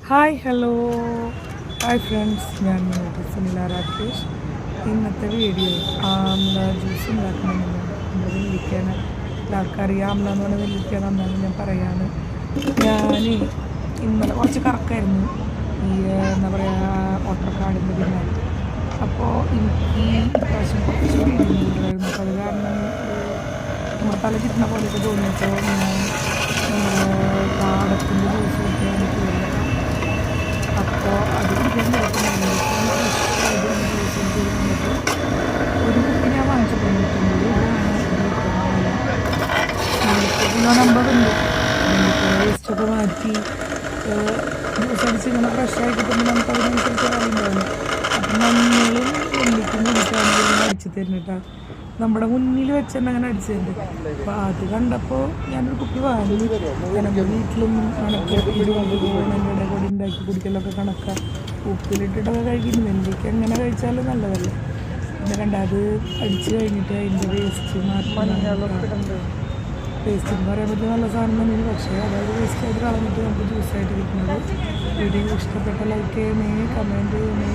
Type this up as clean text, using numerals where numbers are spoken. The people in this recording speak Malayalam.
ഹായ് ഹലോ ഹായ് ഫ്രണ്ട്സ്, ഞാൻ സുനില രാകേഷ്. ഇന്നത്തെ വീഡിയോ ആംല ജ്യൂസ് ഉണ്ടാക്കണമെന്ന് നമ്മുടെ നെല്ലിക്കാണ് എല്ലാവർക്കും അറിയാം. ആംല എന്ന് പറഞ്ഞാൽ നെല്ലിക്ക നന്നാണ് ഞാൻ പറയാണ്. ഞാൻ ഇന്നലെ കുറച്ച് കറക്കായിരുന്നു ഈ എന്താ പറയുക ഓട്ടർക്കാടിൻ്റെ പിന്നാലെ. അപ്പോൾ എനിക്ക് ഇപ്രാവശ്യം കുറച്ച് വീടുണ്ടായിരുന്നു. അപ്പോൾ അത് കാരണം നമ്മുടെ തല കിട്ടുന്ന പോലെയൊക്കെ തോന്നിയപ്പോൾ ഞാൻ നമ്മുടെ പാടത്തിൻ്റെ ജ്യൂസ് കുടിക്കാൻ എനിക്ക് തോന്നി. അപ്പോൾ അത് കുടിക്കാൻ കിടക്കുന്നുണ്ട്. ഒരു കുപ്പി ഞാൻ വാങ്ങിച്ചു 90 രൂപയാണ്. കിലോ നമ്പറുണ്ട്. വേസ്റ്റൊക്കെ മാറ്റി ജ്യൂസ് അടിച്ച് ഇങ്ങനെ ഫ്രഷായി കിട്ടുമ്പോൾ നമുക്ക് അതിനനുസരിച്ച് അറിയുണ്ടാവില്ല. അപ്പം നമ്മളും നെല്ലിക്കും കുടിക്കാണെങ്കിൽ അടിച്ചു തരുന്നിട്ടാ. നമ്മുടെ മുന്നിൽ വെച്ചെന്നെ അങ്ങനെ അടിച്ചു തരുന്നുണ്ട്. അപ്പോൾ അത് കണ്ടപ്പോൾ ഞാനൊരു കുപ്പി വാങ്ങി. നമ്മുടെ വീട്ടിലൊന്നും കണക്ക് എൻ്റെ കൂടി ഉണ്ടാക്കി കുടിക്കലൊക്കെ കണക്കാണ്. ഉപ്പിലിട്ടിട്ടൊക്കെ കഴിക്കുന്നു. നെല്ലിക്ക എങ്ങനെ കഴിച്ചാലും നല്ലതല്ലേ. പിന്നെ അത് അടിച്ച് കഴിഞ്ഞിട്ട് അതിൻ്റെ വേസ്റ്റ് വേസ്റ്റ് എന്ന് പറയാൻ പറ്റും നല്ല സാധനം തന്നെയാണ്. പക്ഷേ അതായത് വേസ്റ്റായിട്ട് കളഞ്ഞിട്ട് നമുക്ക് ജ്യൂസായിട്ട് കിട്ടുന്നത്. വീഡിയോ ഇഷ്ടപ്പെട്ട ലൈക്ക് ചെയ്യണേ, കമൻറ്റ് ചെയ്യണേ.